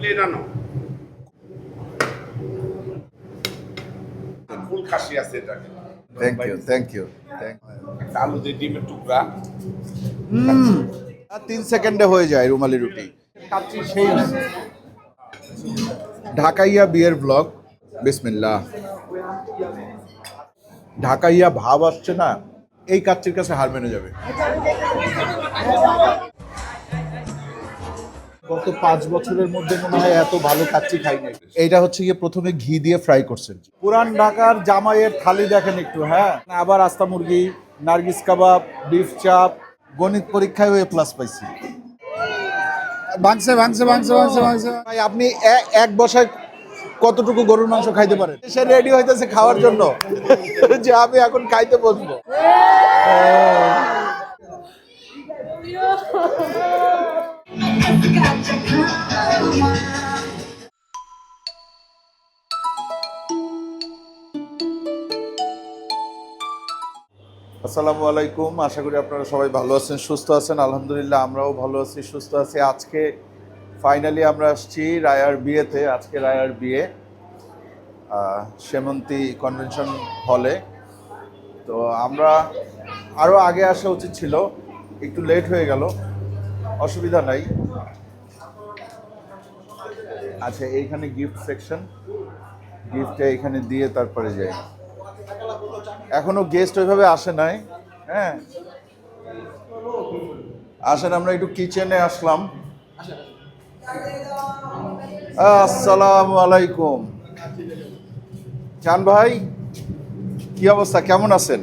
Plate আনো। ফুল খাসি আছে এটাকে। থ্যাংক ইউ একটা আলু দিয়ে ডিমের টুকরা। 3 সেকেন্ডে হয়ে যায় রুমালি রুটি। ঢাকাইয়া বিয়ের ব্লগ, বিসমিল্লাহ। ঢাকাইয়া ভাব আসছে না, এই কাচ্চির কাছে হার মেনে যাবে। গত 5 বছরের মধ্যে মনে হয় এত ভালো কাচ্চি খাই নাই। এইটা হচ্ছে গিয়ে প্রথমে ঘি দিয়ে ফ্রাই করছেন। পুরান ঢাকার জামাইয়ের থালি দেখেন একটু, হ্যাঁ। আবার আস্তা মুরগি, নার্গিস কাবাব, বিফ চাপ, গণিত পরীক্ষায় A+ পাইছি। ভাঙছে। ভাই আপনি এক বসায় কতটুকু গরুর মাংস খাইতে পারেন? সে রেডি হইতেছে খাওয়ার জন্য যে আমি এখন খাইতে বসবো। আসসালামু আলাইকুম, আশা করি আপনারা সবাই ভালো আছেন, সুস্থ আছেন। আলহামদুলিল্লাহ আমরাও ভালো আছি, সুস্থ আছি। আজকে ফাইনালি আমরা আসছি রায়ার বিয়েতে। আজকে রায়ার বিয়ে সেমন্তী কনভেনশন হলে। তো আমরা আরও আগে আসা উচিত ছিল, একটু লেট হয়ে গেল, অসুবিধা নাই। আচ্ছা, এইখানে গিফট সেকশন, গিফটটা এখানে দিয়ে তারপরে যাই। এখনো গেস্ট ওইভাবে আসে নাই, হ্যাঁ। আসেন, আমরা একটু কিচেনে আসলাম। আসসালামু আলাইকুম। চান ভাই, কি অবস্থা, কেমন আছেন?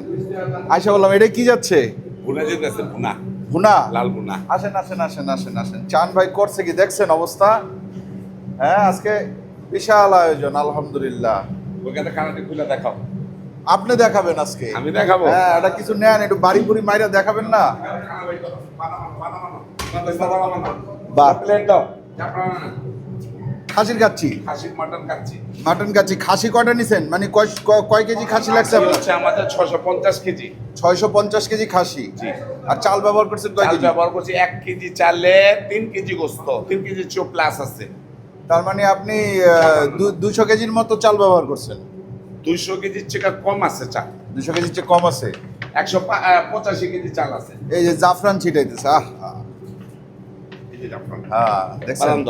আয়সা বললাম, এটা কি যাচ্ছে? ভুনা যেতেছে, ভুনা, ভুনা, লাল ভুনা। আসেন। চান ভাই করছে কি দেখছেন অবস্থা? হ্যাঁ, আজকে বিশাল আয়োজন আলহামদুলিল্লাহ। ওখানে কানাটি খুলে দেখাও। আপনি দেখাবেন আজকে? আমি দেখাবো। হ্যাঁ, এটা কিছু নেন, একটু বাড়ি পুরি মাইরা দেখাবেন না? বাহ, প্লেট দাও। খাসির কাচ্চি, খাসির মাটন কাচ্চি। মাটন কাচ্চি। খাসি কয়টা নিছেন, মানে কয় কেজি খাসি লাগছে আপনার? হচ্ছে আমাদের 650 কেজি। 650 কেজি খাসি। জি। আর চাল ব্যবহার করছেন কয় চাল কেজি? ব্যবহার করছি 1 কেজি চালে 3 কেজি গোস্ত, 3 কেজি চো প্লাস আছে। তার মানে আপনি 200 কেজির মতো চাল ব্যবহার করছেন। 200 কেজির চেয়ে কম আছে চাল। 200 কেজির চেয়ে কম আছে। 185 কেজি চাল আছে। এই যে জাফরান ছিটাইতেছে, এই যে জাফরান। হ্যাঁ, দেখছেন? আনন্দ।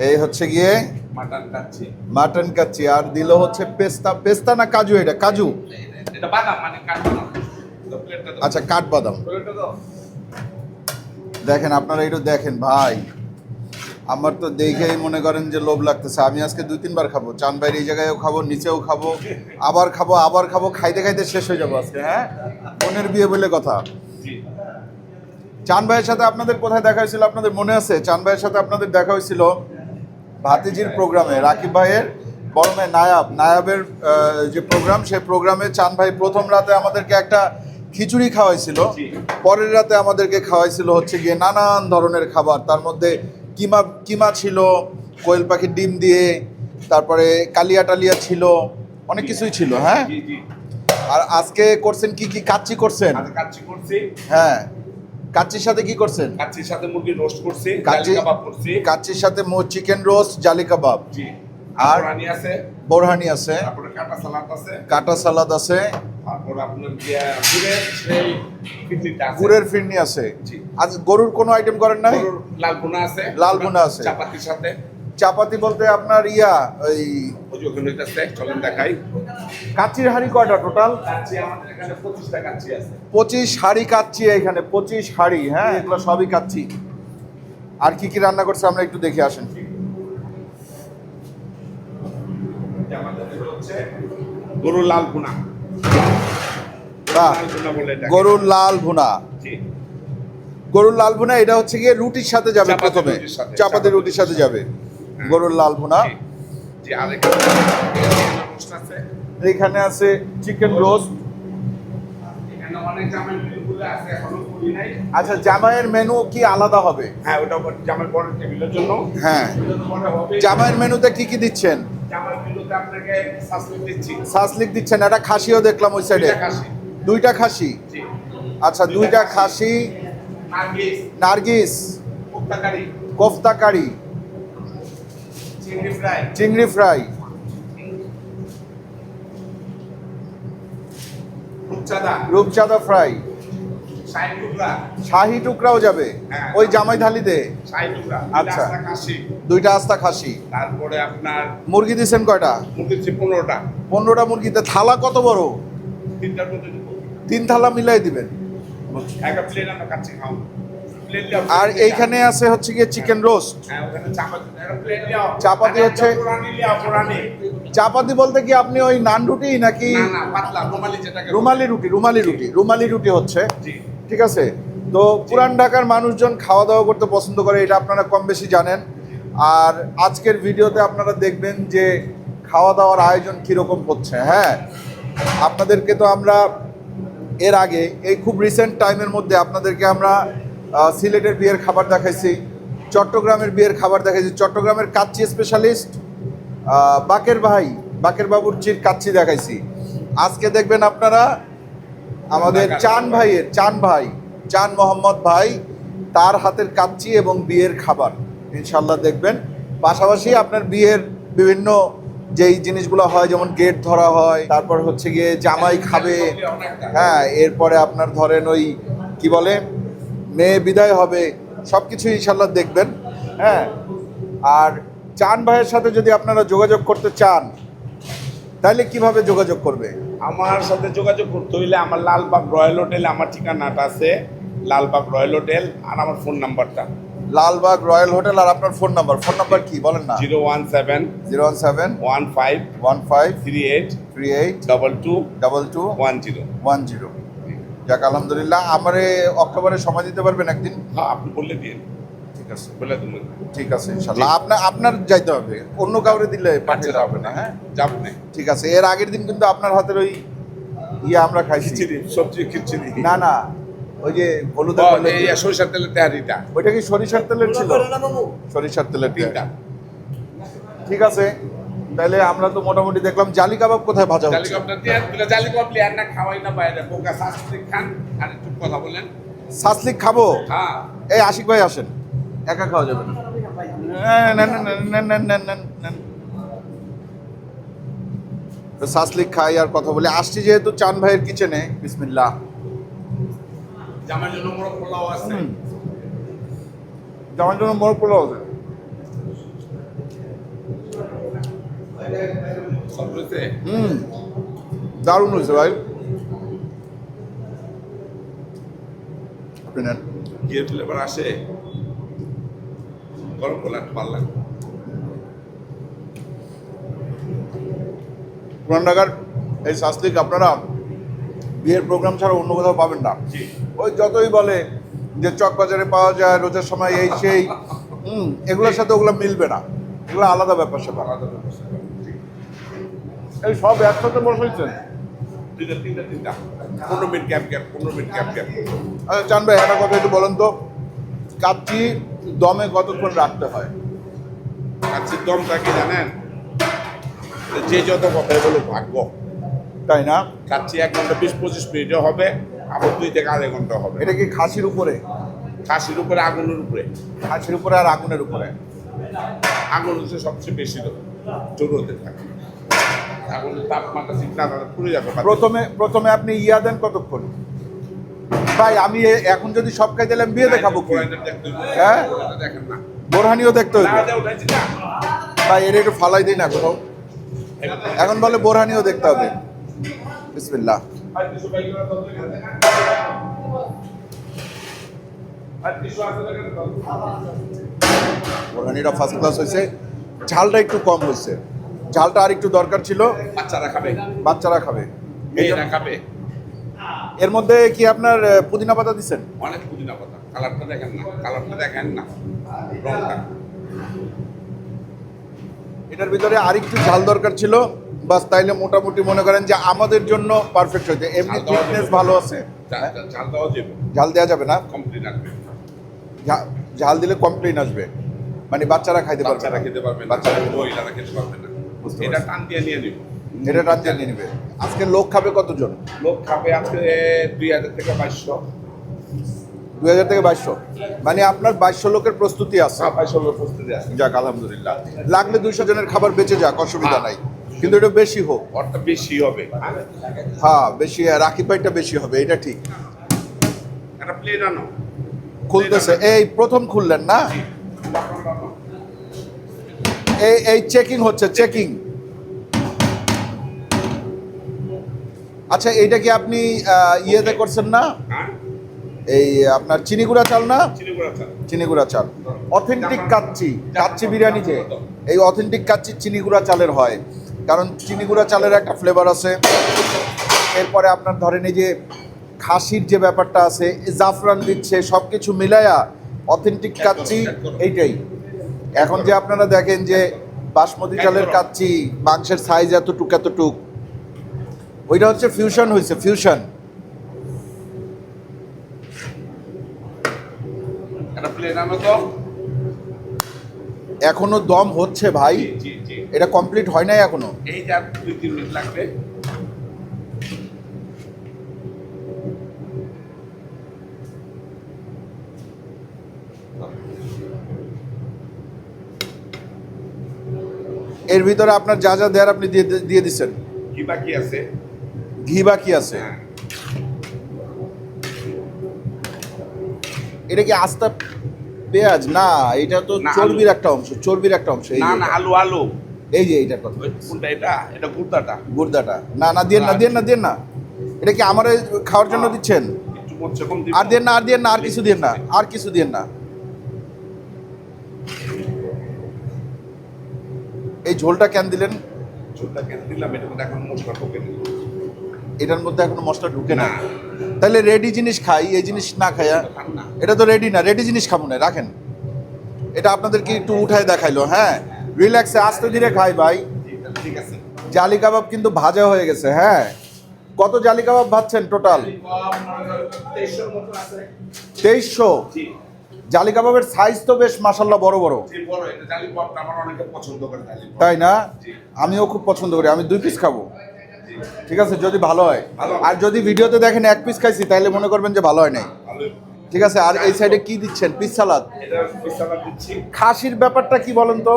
এই হচ্ছে গিয়ে মাটন কাচ্চি। মাটন কাচ্চি। আর দিল হচ্ছে পেস্তা না কাজু? এটা কাজু, এটা বাদাম, মানে কাঠবাদাম। তো প্লেটটা দাও। আচ্ছা, কাঠবাদাম। প্লেটটা দাও। দেখেন, আপনারা একটু দেখেন ভাই, আমার তো দেখেই মনে করেন যে লোভ লাগতেছে। আমি আজকে 2-3 বার খাবো। চান ভাইয়ের এই জায়গায়ও খাবো, নিচেও খাবো, আবার খাবো, খাইতে শেষ হয়ে যাবো আজকে। হ্যাঁ, বোনের বিয়ে বলে কথা। জি। চান ভাইয়ের সাথে আপনাদের কোথায় দেখা হয়েছিল আপনাদের মনে আছে? চান ভাইয়ের সাথে আপনাদের দেখা হয়েছিল ভাতিজির প্রোগ্রামে, রাকিব ভাইয়ের বড় মেয়ে নায়াবের যে প্রোগ্রাম, সেই প্রোগ্রামে চান ভাই প্রথম রাতে আমাদেরকে একটা খিচুড়ি খাওয়াইছিল, পরের রাতে আমাদেরকে খাওয়াইছিল হচ্ছে গিয়ে নানান ধরনের খাবার। তার মধ্যে কিমা ছিল, কোয়েল পাখির ডিম দিয়ে, তারপরে কালিয়া ছিল, অনেক কিছুই ছিল। হ্যাঁ, জি জি। আর আজকে করছেন কি কাচ্চি করছেন? আজ কাচ্চি করছি। হ্যাঁ, কাচ্চির সাথে কি করছেন? কাচ্চির সাথে মুরগি রোস্ট করছি, জালি কাবাব করছি। কাচ্চির সাথে চিকেন রোস্ট, জালি কাবাব। জি। আর বোরহানি আছে। বোরহানি আছে, তারপরে কাটা সালাদ আছে। কাটা সালাদ আছে, তারপর আপনার গুড়ের সেই ফিরনিটা আছে। গুড়ের ফিরনি আছে। জি। আজ গরুর কোনো আইটেম করেন নাই? গরুর লাল ভুনা আছে। লাল ভুনা আছে। চাপাতির সাথে। চাপাতি বলতে আপনার ওই ওই যে ওখানে হইতাছে, চলেন দেখাই। কাচ্চির হাঁড়ি কয়টা টোটাল? কাচ্চি আমাদের এখানে 25টা কাচ্চি আছে। 25 হাঁড়ি কাচ্চি এখানে, 25 হাঁড়ি। হ্যাঁ, এগুলো সবই কাচ্চি। আর কি কি রান্না করছে আমরা একটু দেখে আসেন। আমাদের হচ্ছে গরুর লাল ভুনা। বাহ, লাল ভুনা বলে এটাকে। গরুর লাল ভুনা। জি। গরুর লাল ভুনা, এটা হচ্ছে গিয়ে রুটির সাথে যাবে প্রথমে, চাপাতি রুটির সাথে যাবে গরুর লাল ভুনা। জি। আর এখানে রোস্ট আছে। এখানে আছে চিকেন রোস্ট। এখানে অনেক জামাই মেনুগুলো আছে, এখনো করি নাই। আচ্ছা, জামাইয়ের মেনু কি আলাদা হবে? হ্যাঁ, ওটা জামাই পরের টেবিলের জন্য। হ্যাঁ, পরে হবে। জামাইয়ের মেনুতে কি কি দিচ্ছেন? জামাই মেনুতে আপনাকে সাসলিক দিচ্ছি। সাসলিক দিচ্ছেন, একটা খাসিও দেখলাম ওই সাইডে। দুইটা 2টা খাসি। খাসি। জি। আচ্ছা, 2টা খাসি, নার্গিস, নার্গিস, কোপ্তা কারি, কোফতা কারি, চিংড়ি ফ্রাই, চিংড়ি ফ্রাই, রূপচাঁদা, রূপচাঁদা ফ্রাই, শাহী টুকরা, শাহী টুকরাও যাবে হ্যাঁ। ওই জামাই থালিতে। শাহী টুকরা, আচ্ছা। রাস্তা কাশি, 2টা আস্তা খাসি। তারপরে আপনার মুরগি দিচ্ছেন কয়টা? মুরগি দিচ্ছি 15টা, 15টা মুরগিতে থালা কত বড়? 3টার মধ্যে দিব। 3 থালা মিলাই দিবেন। একটা প্লেন আমরা কাচ্চি খাও, প্লেন আর এইখানে আছে হচ্ছে গিয়ে চিকেন রোস্ট। হ্যাঁ, ওখানে চাপাতি, একটা প্লেন লিয়াও। চাপাতি হচ্ছে- পুরানি লিয়াও, পুরানি। চাপাতি বলতে কি আপনি ওই নান রুটি নাকি না না, পাতলা রুমালি যেটাকে রুমালি রুটি? রুমালি রুটি হচ্ছে, জি। ঠিক আছে। তো পুরান ঢাকার মানুষজন খাওয়া দাওয়া করতে পছন্দ করে, এটা আপনারা কম বেশি জানেন। আর আজকের ভিডিওতে আপনারা দেখবেন যে খাওয়া দাওয়ার আয়োজন কীরকম হচ্ছে। হ্যাঁ, আপনাদেরকে তো আমরা এর আগে এই খুব রিসেন্ট টাইমের মধ্যে আপনাদেরকে আমরা সিলেটের বিয়ের খাবার দেখাইছি, চট্টগ্রামের বিয়ের খাবার দেখাইছি, চট্টগ্রামের কাচ্চি স্পেশালিস্ট বাকের বাবুর্চির কাচ্চি দেখাইছি। আজকে দেখবেন আপনারা আমাদের চান মোহাম্মদ ভাই, তার হাতের কাচ্চি এবং বিয়ের খাবার ইনশাল্লাহ দেখবেন। পাশাপাশি আপনার বিয়ের বিভিন্ন যেই জিনিসগুলো হয়, যেমন গেট ধরা হয়, তারপর হচ্ছে গিয়ে জামাই খাবে, হ্যাঁ, এরপরে আপনার ধরেন ওই কি বলে মেয়ে বিদায় হবে, সব কিছু ইনশাল্লাহ দেখবেন। হ্যাঁ, আর চান ভাইয়ের সাথে যদি আপনারা যোগাযোগ করতে চান তাহলে কিভাবে যোগাযোগ করবে? আমার সাথে যোগাযোগ করতে হইলে আমার লালবাগ রয়্যাল হোটেল, আমার ঠিকানাটা আছে লালবাগ রয়্যাল হোটেল, আর আমার ফোন নাম্বারটা লালবাগ রয়্যাল হোটেল। আর আপনার ফোন নাম্বার কি বলেন না? 017 017 15 15 38 38 22 22 10। 10। যাক, আলহামদুলিল্লাহ। আমারে অক্টোবরে সময় দিতে পারবেন একদিন? হ্যাঁ, আপনি বললে দিন। ঠিক আছে, বলে তুমি ঠিক আছে ইনশাল্লাহ। আপনার যাইতে হবে, অন্য কাউরে দিলে পাঠিয়ে হবে না। হ্যাঁ, যাবো না। ঠিক আছে। এর আগের দিন কিন্তু আপনার হাতের ওই আমরা খাইছি। খিচুড়ি, সবজি খিচুড়ি। না, ওই যে হলুদের পালে এই সরিষার তেলের তেহারিটা, ওইটা কি সরিষার তেলের ছিল? সরিষার তেলের তিনটা। ঠিক আছে, তাহলে আমরা তো মোটামুটি দেখলাম। জালি কাবাব কোথায় ভাজা জালি হচ্ছে? কাপটা দিয়ে দিলে, জালি কাপ লিয়ে আর না খাওয়াই না বাইরে, বোকা শাস্তি খান। আর একটু কথা বলেন। সাসলিক খাবো? হ্যাঁ, এই আশিক ভাই আসেন, একা খাওয়া যাবে না। তো সাসলিক খাই আর কথা বলে আসছি যেহেতু চান ভাইয়ের কিচেনে। বিসমিল্লাহ। জামার জন্য মোরগ পোলাও আছে। জামার জন্য মোরগ পোলাও আছে। সব রয়েছে। দারুণ হয়েছে ভাই। আপনি নেন। ঘিয়ের ফ্লেভার আসে, গরম পোলা একটু ভালো লাগে। পুরান ঢাকার এই সাসলিক আপনারা বিয়ের প্রোগ্রাম ছাড়া অন্য কোথাও পাবেন না। জি। ওই যতই বলে যে চকবাজারে পাওয়া যায়, রোজার সময় এই সেই, এগুলোর সাথে ওগুলো মিলবে না, এগুলো আলাদা ব্যাপার স্যাপার। আলাদা ব্যবস্থা। জি। এই সব একসাথে বসাইছেন? তিনটা 15 মিনিট গ্যাপ 15 মিনিট গ্যাপ। আচ্ছা চান ভাই, একটা কথা একটু বলেন তো, কাচ্চি দমে কতক্ষণ রাখতে হয়? কাচ্চির দমটা কি জানেন? যে যত কথাই বলুক ভাগ্য, তাই না? কাচ্চি 1 ঘন্টা 20-25 মিনিটও হবে, আবার 2 থেকে আড়াই ঘন্টা হবে। এটা কি খাসির উপরে? খাসির উপরে, আগুনের উপরে। খাসির উপরে আর আগুনের উপরে? আগুন হচ্ছে সবচেয়ে বেশি জোর হতে থাকে। আগুনের তাপমাত্রা ঠিক না থাকলে পুড়ে যাবে। প্রথমে আপনি দেন কতক্ষণ? ভাই আমি এখন যদি সব খাই দিলাম বিয়ে দেখাবো কি? হ্যাঁ, দেখেন না, বোরহানিও দেখতে হবে উঠাইছি না। ভাই, এটা একটু ফালাই দিই না কোথাও। এখন বলে বোরহানিও দেখতে হবে। বিসমিল্লাহ। বোরহানিটা ফার্স্ট ক্লাস হয়েছে, ঝালটা একটু কম হয়েছে, ঝালটা আর একটু দরকার ছিল। বাচ্চারা খাবে, মেয়েরা খাবে। এর মধ্যে কি আপনার পুদিনা পাতা দিচ্ছেন? অনেক পুদিনা পাতা। কালারটা দেখেন না, রংটা। এটার ভিতরে আরেকটু ঝাল দরকার ছিল, বাস, তাইলে মোটামুটি মনে করেন যে আমাদের জন্য পারফেক্ট হয়েছে। এমনি ফিটনেস ভালো আছে। ঝাল দেওয়া যাবে, ঝাল দেওয়া যাবে না? কমপ্লিট আসবে। ঝাল দিলে কমপ্লেন আসবে, মানে বাচ্চারা খাইতে পারবে বাচ্চারা খেতে পারবে না, মহিলারা খেতে পারবে না। এটা টান দিয়ে নিয়ে নিব। এটা রাতে নিয়ে নেবে। আজকে লোক খাবে কতজন? লোক খাবে আজকে 2000 থেকে 2200। 2000 থেকে 2200, মানে আপনার 2200 লোকের প্রস্তুতি আছে। সাফাই সঙ্গে প্রস্তুতি আছে। যাক আলহামদুলিল্লাহ, লাগলে 200 জনের খাবার বেঁচে যাক, অসুবিধা নাই, কিন্তু এটা বেশি হোক। অর্থ বেশি হবে। হ্যাঁ বেশি, রাকিব ভাইটা বেশি হবে, এটা ঠিক। একটা প্লেট আনো। খুলতেছে, এই প্রথম খুললেন না? এই চেকিং হচ্ছে, চেকিং। আচ্ছা এইটা কি আপনি ইয়েতে করছেন না? হ্যাঁ এই আপনার চিনি গুঁড়া চাল না? চিনি গুঁড়া চাল। চিনি গুঁড়া চাল, অথেন্টিক কাচ্চি, কাচ্চি বিরিয়ানি যে এই অথেন্টিক কাচ্চি চিনি গুঁড়া চালের হয়, কারণ চিনি গুঁড়া চালের একটা ফ্লেভার আছে। এরপরে আপনার ধরেন এই যে খাসির যে ব্যাপারটা আছে, জাফরান দিচ্ছে, সব কিছু মিলায়া অথেন্টিক কাচ্চি এইটাই। এখন যে আপনারা দেখেন যে বাসমতি চালের কাচ্চি, মাংসের সাইজ এতটুক এতটুক, ওইটা হচ্ছে ফিউশন হয়েছে, ফিউশন। একটা প্লেট আনো তো। এখনো দম হচ্ছে ভাই, জি জি। এটা কমপ্লিট হয় নাই এখনো। এই যা 2-3 মিনিট লাগবে। এর ভিতরে আপনার যা যা দেয়ার আপনি দিয়ে দিচ্ছেন। কি বাকি আছে? ঘি বাকি আছে। হ্যাঁ। এটা কি আস্তা পেঁয়াজ না? এটা তো না, চর্বির আলু। একটা অংশ, চর্বির একটা অংশ। এই না যে না, এটা। আলু আলু। এই যে এইটার কথা, ওই কোনটা এটা? এটা গুড়দাটা। গুর্দাটা। না না, দিয়ে না, দিয়ে না, দিয়ে না। এটা কি আমার খাওয়ার জন্য দিচ্ছেন? একটু মরচে কম দিব। আর দিয়ে না, আর দিয়ে না, আর কিছু দিয়ে না, আর কিছু দিয়ে না। এই ঝোলটা কেন দিলেন? ঝোলটা কেন দিলাম? এটা মধ্যে এখন মশলা ঢোকে নি। এটার মধ্যে এখনো মশলা ঢুকে না। না। তাহলে রেডি জিনিস খাই, এই জিনিস না খাইয়া? খান না। এটা তো রেডি না, রেডি জিনিস খাবো না, রাখেন। এটা আপনাদেরকে একটু উঠায় দেখাইলো, হ্যাঁ রিল্যাক্সে আস্তে ধীরে খাই ভাই। জি, তাহলে ঠিক আছে। জালি কাবাব কিন্তু ভাজা হয়ে গেছে। হ্যাঁ, কত জালি কাবাব ভাজছেন টোটাল? 2300 মতো আছে। 2300। জি। জালি কাবাবের সাইজ তো বেশ মাশাল্লাহ বড় বড়, জি বড়, এটা জালি পাপটা আমার অনেকে পছন্দ করে জালি পাপ। তাই না? জি। আমিও খুব পছন্দ করি, আমি 2 পিস খাবো। জি। ঠিক আছে, যদি ভালো হয়। ভালো। আর যদি ভিডিওতে দেখেন 1 পিস খাইছি, তাহলে মনে করবেন যে ভালো হয় নাই। ভালো। ঠিক আছে। আর এই সাইডে কি দিচ্ছেন? পিস সালাদ। এটা fish salad দিচ্ছি। খাসির ব্যাপারটা কি বলেন তো?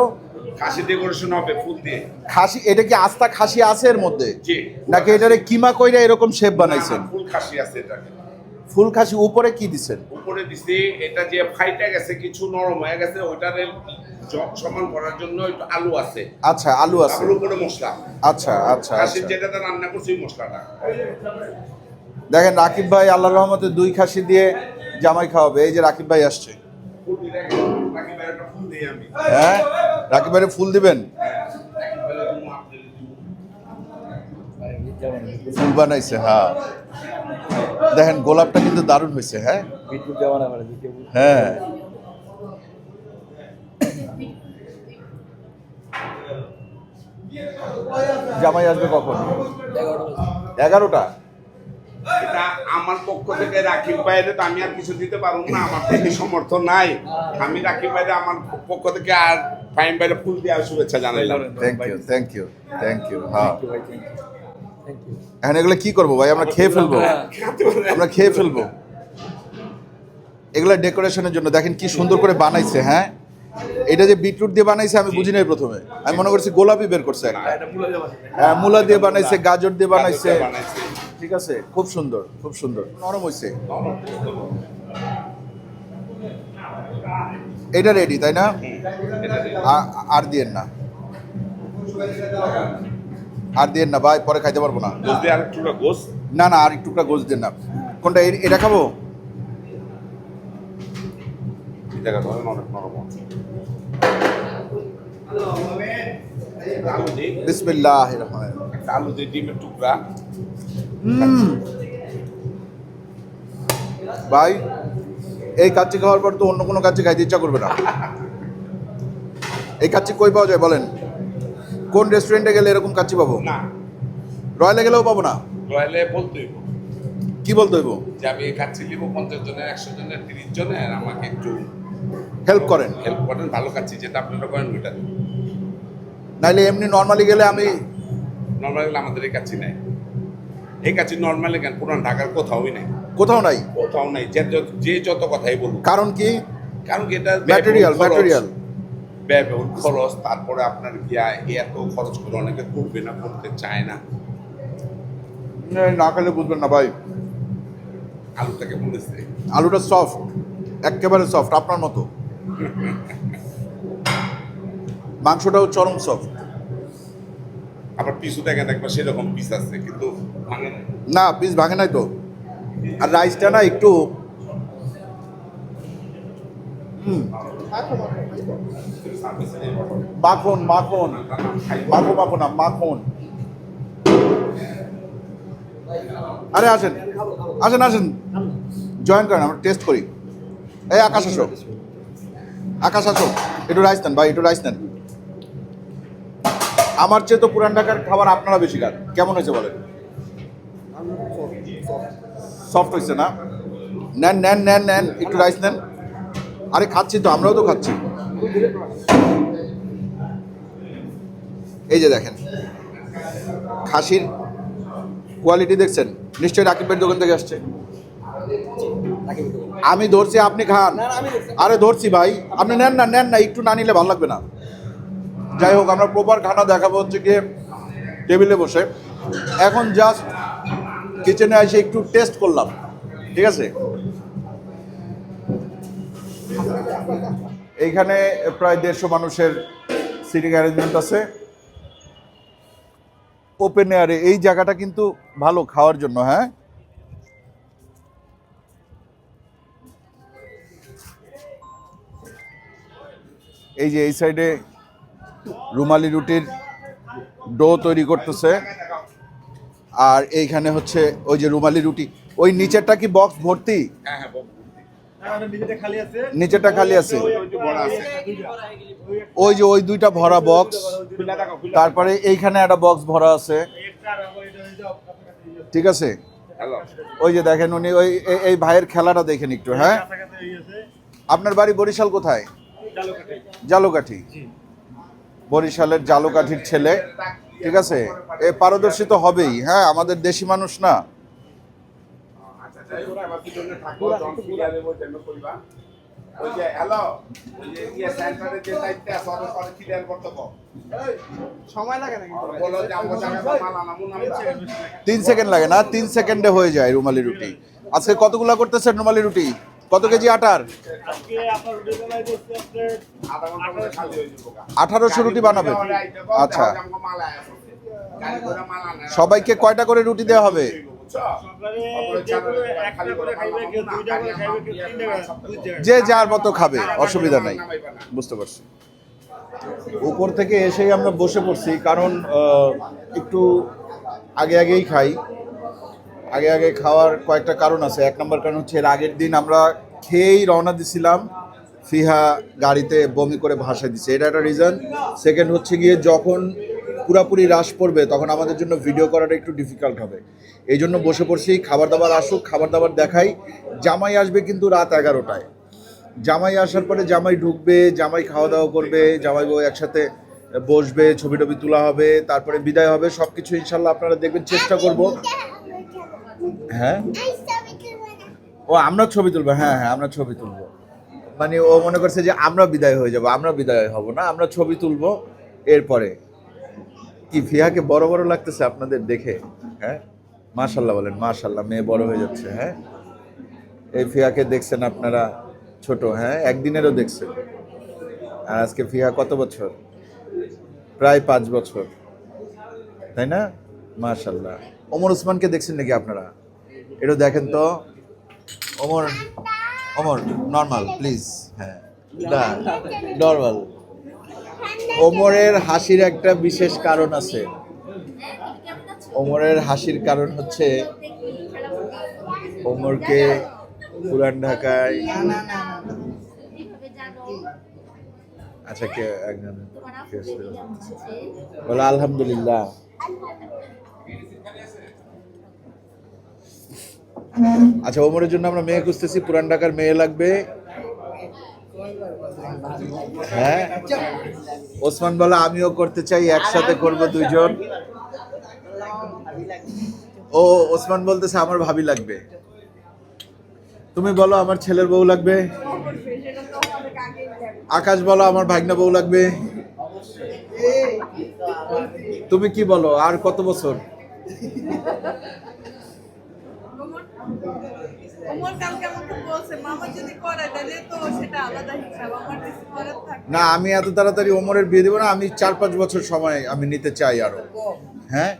খাসি ডেকোরেশন হবে ফুল দিয়ে। খাসি, এটা কি আস্তা খাসি আছে এর মধ্যে, জি। নাকি এটারে কিমা কইরা এরকম শেপ বানাইছেন? ফুল খাসি আছে এটাকে। ফুল খাসি। উপরে কি দিচ্ছেন? উপরে দিছি এটা যে ফাইটা গেছে, কিছু নরম হয়ে গেছে, ওইটারে সমান করার জন্য একটু আলু আছে। আচ্ছা, আলু আছে। আলুর উপরে মশলা। আচ্ছা আচ্ছা খাসির আচ্ছা। যেটাতে রান্না করছি ওই মশলাটা। দেখেন রাকিব ভাই আল্লাহর রহমতে 2 খাসি দিয়ে জামাই খাওয়াবে। এই যে রাকিব ভাই আসছে। ফুল দিয়ে রাখি, বাকি বাইরেটা ফুল দিই আমি। হ্যাঁ, রাকিব ভাইয়ের ফুল দিবেন? রাখি বাইরে তুমি আপনি দিও। ফুল বানাইছে, হ্যাঁ। দেখেন গোলাপটা কিন্তু দারুণ হয়েছে। হ্যাঁ হ্যাঁ। জামাই আসবে কখন? 11টা। এটা আমার পক্ষ থেকে রাকিব বাইরে তো আমি আর কিছু দিতে পারবো না, আমার থেকে সমর্থ নাই। আমি রাকিব বাইরে আমার পক্ষ থেকে আর ফাইম বাইরে ফুল দিয়ে শুভেচ্ছা জানাইলাম। Thank you, thank you, thank you. হ্যাঁ, এখন এগুলো কি করবো ভাই? আমরা খেয়ে ফেলবো, আমরা খেয়ে ফেলবো। এগুলা ডেকোরেশনের জন্য। দেখেন কি সুন্দর করে বানাইছে। হ্যাঁ, এটা যে বিটরুট দিয়ে বানাইছে আমি বুঝি নাই প্রথমে, আমি মনে করছি গোলাপি বের করছে একটা। হ্যাঁ, মূলা দিয়ে বানাইছে, গাজর দিয়ে বানাইছে। ঠিক আছে, খুব সুন্দর, খুব সুন্দর, নরম হয়েছে। এটা রেডি তাই না? আর দিয়েন না, আর দিয়েন না ভাই, পরে খাইতে পারবো না। না না, আর একটুকরা গোস দেন না। কোনটা? এটা খাবো। বিসমিল্লাহির রহমানির রহিম। আলু দিয়ে ডিমের টুকরা। ভাই এই কাচ্চি খাওয়ার পর তো অন্য কোনো কাচ্চি খাইতে ইচ্ছা করবে না। এই কাচ্চি কই পাওয়া যায় বলেন? কোন রেস্টুরেন্টে গেলে এরকম কাচ্চি পাবো? না, রয়্যালে গেলেও পাবো না। রয়্যালে বলতেই কি বলতে হইব? যে আমি কাচ্চি নিব 50 জনের, 100 জনের, 30 জনের, আমাকে একটু হেল্প করেন। হেল্প করেন। ভালো কাচ্চি যেটা আপনারা করেন ওইটা। নাইলে এমনি নর্মালি গেলে আমি নর্মালি আমাদের এই কাচ্চি নেই। এই কাচ্চি নর্মালি কেন পুরান ঢাকার কোথাওই নেই। কোথাও নাই। কোথাও নাই, যে যত কথাই বলুন। কারণ কি? কারণ কি এটা ম্যাটেরিয়াল ব্যয়বহুল খরচ, তারপরে আপনার গিয়া এত খরচ করে অনেকে করবে না, করতে চায় না। না খেলে বুঝবেন না ভাই। আলুটাকে বলেছে আলুটা সফট, একেবারে সফট, আপনার মতো। মাংসটাও চরম সফট। আবার পিছু দেখেন একবার সেরকম পিস আছে, কিন্তু ভাঙে না। না, পিস ভাঙে নাই তো। আর রাইসটা না একটু মাখন মাখন মাখো মাখো না মাখন। আরে আসেন আসেন আসেন, জয়েন করেন, আমরা টেস্ট করি। এই আকাশ আসো, আকাশ আসো, একটু রাইস নেন ভাই, একটু রাইস নেন। আমার চেয়ে তো পুরান ঢাকার খাবার আপনারা বেশি খান। কেমন হয়েছে বলেন? সফট হয়েছে না? নেন নেন নেন নেন, একটু রাইস নেন। আরে খাচ্ছি তো, আমরাও তো খাচ্ছি। এই যে দেখেন খাসির কোয়ালিটি দেখছেন, নিশ্চয়ই রাকিব ভাইয়ের দোকান থেকে আসছে। আমি ধরছি, আপনি খান। আরে ধরছি ভাই, আপনি নেন না, নেন না, একটু না নিলে ভালো লাগবে না। যাই হোক, আমরা প্রপার খানা দেখাবো হচ্ছে গিয়ে টেবিলে বসে। এখন জাস্ট কিচেনে এসে একটু টেস্ট করলাম, ঠিক আছে? এইখানে প্রায় 150 মানুষের সিটিং অ্যারেঞ্জমেন্ট আছে। ওপেন এয়ারে এই জায়গাটা কিন্তু ভালো খাওয়ার জন্য। হ্যাঁ, এই যে এই সাইডে রুমালি রুটির ডো তৈরি করতেছে, আর এইখানে হচ্ছে ওই যে রুমালি রুটি। ওই নিচেরটা কি বক্স ভর্তি? হ্যাঁ হ্যাঁ, নিচেরটা খালি আছে। ওই যে ওই দুইটা ভরা বক্স, তারপরে এইখানে একটা বক্স ভরা আছে, ঠিক আছে? ওই যে দেখেন উনি ওই এই ভাইয়ের খেলাটা দেখেন একটু। হ্যাঁ, আপনার বাড়ি বরিশাল কোথায়? জালুকাঠি। বরিশালের জালুকাঠির ছেলে, ঠিক আছে? এ পারদর্শী তো হবেই। হ্যাঁ, আমাদের দেশি মানুষ না। সময় লাগে না, 3 সেকেন্ড লাগে না, 3 সেকেন্ডে হয়ে যায় রুমালি রুটি। আজকে কতগুলা করতেছেন রুমালি রুটি? কত কেজি আটার? 1800 রুটি বানাবেন? আচ্ছা, সবাইকে কয়টা করে রুটি দেওয়া হবে? যে যার মতো খাবে, অসুবিধা নাই, বুঝতে পারছি। উপর থেকে এসেই আমরা বসে পড়ছি, কারণ একটু আগে আগেই খাই। আগে আগে খাওয়ার কয়েকটা কারণ আছে। 1 নম্বর কারণ হচ্ছে, এর আগের দিন আমরা খেয়েই রওনা দিছিলাম, ফিহা গাড়িতে বমি করে ভাসায় দিছে, এটা একটা রিজন। সেকেন্ড হচ্ছে গিয়ে, যখন পুরাপুরি হ্রাস পড়বে তখন আমাদের জন্য ভিডিও করাটা একটু ডিফিকাল্ট হবে। এই জন্য বসে পড়ছি, খাবার দাবার আসুক, খাবার দাবার দেখাই। জামাই আসবে কিন্তু রাত 11টায়। জামাই আসার পরে জামাই ঢুকবে, জামাই খাওয়া দাওয়া করবে, জামাই বউ একসাথে বসবে, ছবি টবি তোলা হবে, তারপরে বিদায় হবে। সব কিছু ইনশাল্লাহ আপনারা দেখবেন, চেষ্টা করব। হ্যাঁ, ও আমরা ছবি তুলবো। হ্যাঁ হ্যাঁ, আমরা ছবি তুলবো। মানে ও মনে করছে যে আমরা বিদায় হয়ে যাব। আমরা বিদায় হব না, আমরা ছবি তুলবো। এরপরে কি ফিয়াকে বড় বড় লাগতেছে আপনাদের দেখে? হ্যাঁ, মাশাল্লাহ বলেন, মাশাল্লাহ, মেয়ে বড় হয়ে যাচ্ছে। হ্যাঁ, এই ফিয়াকে দেখছেন আপনারা ছোট, হ্যাঁ, একদিনেরও দেখছেন। আর আজকে ফিয়া কত বছর? প্রায় 5 বছর, তাই না? মাশাল্লাহ। ওমর ওসমানকে দেখছেন নাকি আপনারা? একটু দেখেন তো। Omar, Omar normal please. হ্যাঁ, না নর্মাল। ওমরের হাসির একটা বিশেষ কারণ আছে। ওমরের হাসির কারণ হচ্ছে, ওমরকে পুরান ঢাকায়, আচ্ছা, কে একজন বলে আলহামদুলিল্লাহ। আচ্ছা, ওমরের জন্য আমরা মেয়ে খুঁজতেছি, পুরান ঢাকার মেয়ে লাগবে। হ্যাঁ, ওসমান বলে আমিও করতে চাই, একসাথে করব দুইজন। ও ওসমান বলতেছে আমার ভাবি লাগবে। তুমি বলো আমার ছেলের বউ লাগবে। অবশ্যই সেটা তো অনেক আগেই জানি। আকাশ বলো আমার ভাগ্না বউ লাগবে। তুমি কি বলো আর কত বছর? ওমর কালকে আমাকে বলছে মামা যদি করে তাহলে তো সেটা আলাদা হিসাব, আমার কিছু করার থাকে না আমি এত তাড়াতাড়ি ওমরের বিয়ে দেবো না, আমি 4-5 বছর সময় আমি নিতে চাই আরো। হ্যাঁ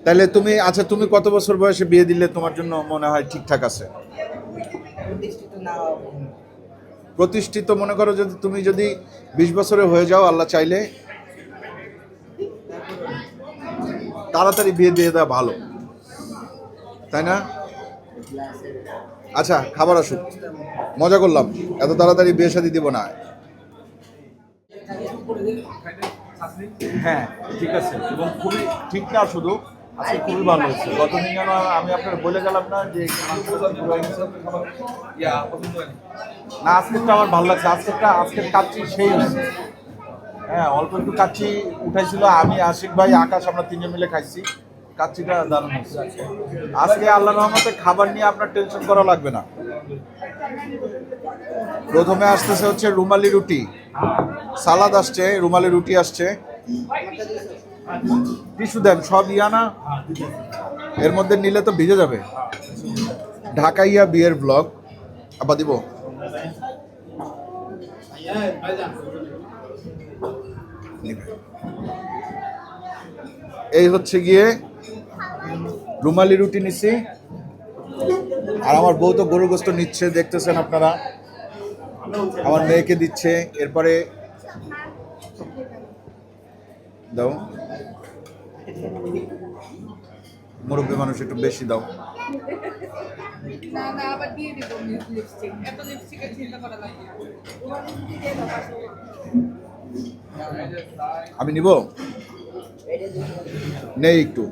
তাহলে তুমি আচ্ছা তুমি কত বছর বয়সে বিয়ে দিলে তোমার জন্য মনে হয় ঠিকঠাক আছে? প্রতিষ্ঠিত মনে করো যদি তুমি যদি 20 বছরে হয়ে যাও আল্লাহ চাইলে, তাড়াতাড়ি বিয়ে দিয়ে দেওয়া ভালো, তাই না? আচ্ছা খাবার আসুক, মজা করলাম, এত তাড়াতাড়ি বিয়ে শাদী দিব না। হ্যাঁ ঠিক আছে, এবং খুবই ঠিক না শুধু আজকে খুবই ভালো হয়েছে। গতদিন যেন আমি আপনার বলে গেলাম না যে না আজকেরটা আমার ভালো লাগছে, আজকের কাচ্চি সেই হয়েছে। হ্যাঁ অল্প একটু কাচ্চি উঠাইছিল, আমি আশিক ভাই আকাশ আমরা তিনজন মিলে খাইছি, কাচ্চিটা দারুণ হয়েছে। আজকে আল্লাহ রহমতে খাবার নিয়ে আপনার টেনশন করা লাগবে না। প্রথমে আসতেছে হচ্ছে রুমালি রুটি, সালাদ আসছে, রুমালি রুটি আসছে, টিস্যু দেন সব না এর মধ্যে নিলে তো ভিজে যাবে। ঢাকাইয়া বিয়ের ব্লগ আবার দিব। এই হচ্ছে গিয়ে রুমালি রুটি নিছি, আর আমার বউ তো গরুর গোস্ত নিচ্ছে দেখতেছেন আপনারা, আমার মেয়েকে দিচ্ছে। এরপরে দাও মুরব্বী মানুষ একটু বেশি দাও। না না আবার দিয়ে দিব লিপস্টিক, এত লিপস্টিকের চিন্তা করা লাগে না। আমি নিব নেই একটু।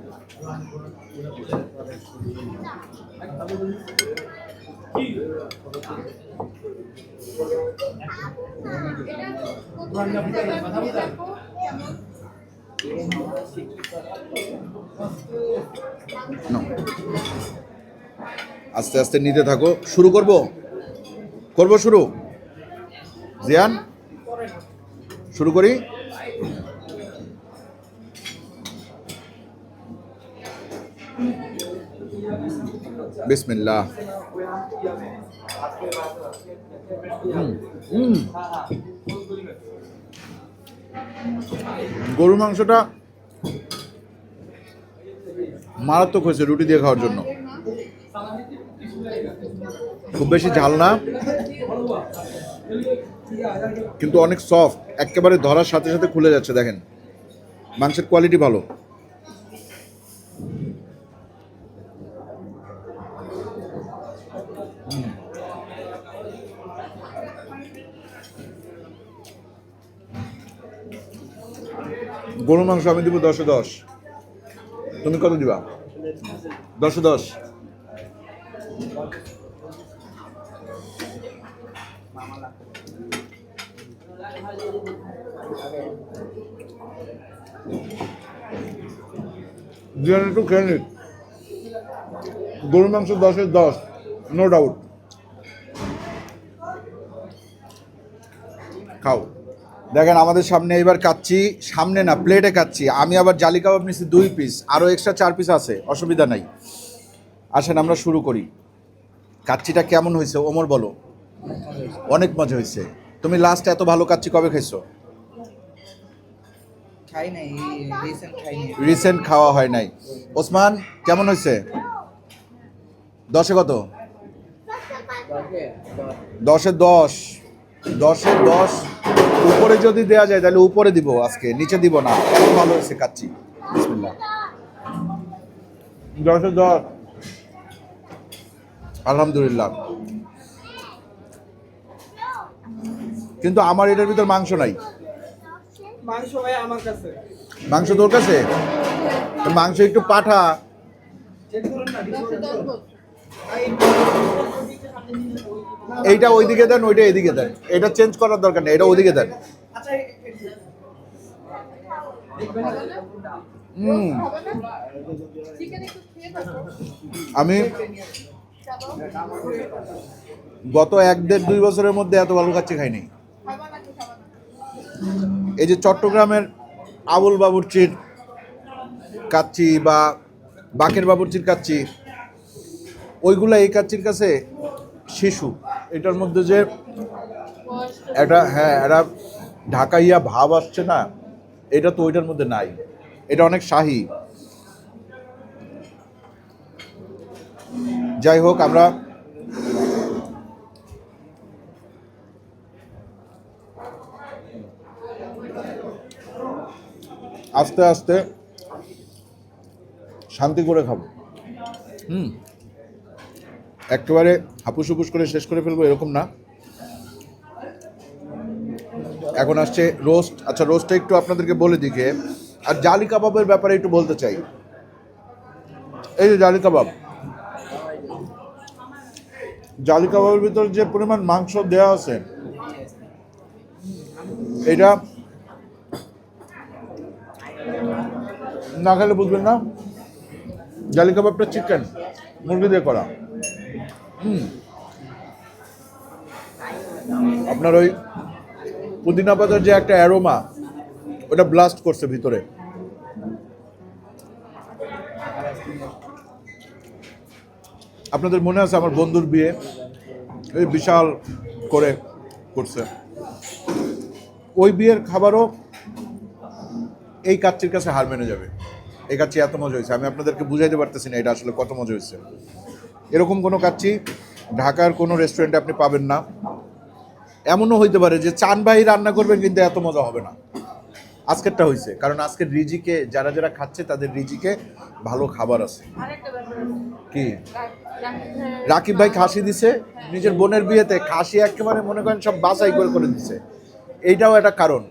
No. আস্তে আস্তে নিতে থাকো, শুরু করব শুরু। জিয়ান শুরু করি। বিসমিল্লাহ। গরুর মাংসটা মারাত্মক হয়েছে রুটি দিয়ে খাওয়ার জন্য, খুব বেশি ঝাল না কিন্তু অনেক সফট, একেবারে ধরার সাথে সাথে খুলে যাচ্ছে। দেখেন মাংসের কোয়ালিটি ভালো। গরুর মাংস আমি দিব 10-এ 10। তুমি কত দিবা? 10-এ 10। জিয়ান একটু খেয়ে নিক। গরুর মাংস 10-এ 10, নো ডাউট। খাও। দেখেন আমাদের সামনে এবার কাচ্চি, সামনে না প্লেটে কাচ্চি। আমি আবার জালি কাবাব নিচ্ছি 2 পিস, আরও এক্সট্রা 4 পিস আছে, অসুবিধা নাই। আসেন আমরা শুরু করি। কাচ্চিটা কেমন হয়েছে ওমর বলো? অনেক মজা হয়েছে। তুমি লাস্ট এত ভালো কাচ্চি কবে খাইছো? খাই নাই, রিসেন্ট খাওয়া হয় নাই। ওসমান কেমন হয়েছে? 10-এ কত? 10-এ 10, 10-এ 10। উপরে যদি দেয়া যায় তাহলে উপরে দিব, আজকে নিচে দিব না। এত ভালো হয়েছে কাচ্চি। বিসমিল্লাহ। 10-এ 10 আলহামদুলিল্লাহ। কিন্তু আমার এটার ভিতর মাংস নাই। মাংস ভাই আমার কাছে। মাংস তোর কাছে? মাংস একটু পাঠা। এইটা ওইদিকে দেন, ওইটা এদিকে দেন। এটা চেঞ্জ করার দরকার নেই, এটা ওইদিকে দেন। আমি গত 1-1.5-2 বছরের মধ্যে এত ভালো কাচ্চি খাইনি। এই যে চট্টগ্রামের আবুল বাবুর্চির কাচ্চি বা বাকের বাবুর্চির কাচ্চি, ওইগুলা এই কাচ্চির কাছে শিশু। এটার মধ্যে যে একটা একটা ঢাকাইয়া ভাব আসছে না, এটা তো ওইটার মধ্যে নাই। এটা অনেক শাহী। যাই হোক, আমরা আস্তে আস্তে শান্তি করে খাবো। একেবারে হাপুস হুপুস করে শেষ করে ফেলবো এরকম না। এখন আসছে রোস্ট। আচ্ছা, রোস্টটা একটু আপনাদেরকে বলে দিকে। আর জালি কাবাবের ব্যাপারে একটু বলতে চাই। এই যে জালি কাবাব, জালি কাবাবের ভিতর যে পরিমাণ মাংস দেওয়া আছে, এটা না খেলে বুঝবেন না। জালি কাবাবটা চিকেন মুরগি দিয়ে করা। আপনার ওই পুদিনা পাতার যে একটা অ্যারোমা, ওটা ব্লাস্ট করছে ভিতরে। আপনাদের মনে আছে আমার বন্ধুর বিয়ে এই বিশাল করে করছে, ওই বিয়ের খাবারও এই কাচ্চির কাছে হার মেনে যাবে। এই কাচ্চি এত মজা হয়েছে, আমি আপনাদেরকে বুঝাইতে পারতেছি না এটা আসলে কত মজা হয়েছে। এরকম কোনো কাচ্চি ঢাকার কোনো রেস্টুরেন্টে আপনি পাবেন না। এমনও হইতে পারে যে চান ভাই রান্না করবেন, কিন্তু এত মজা হবে না। আজকেরটা হয়েছে কারণ আজকের রিজিকে যারা যারা খাচ্ছে তাদের রিজিকে ভালো খাবার আছে। কি রাকিব ভাই খাসি দিছে নিজের বোনের বিয়েতে, খাসি একেবারে মনে করেন সব বাছাই করে করে দিছে। এইটাও একটা কারণ।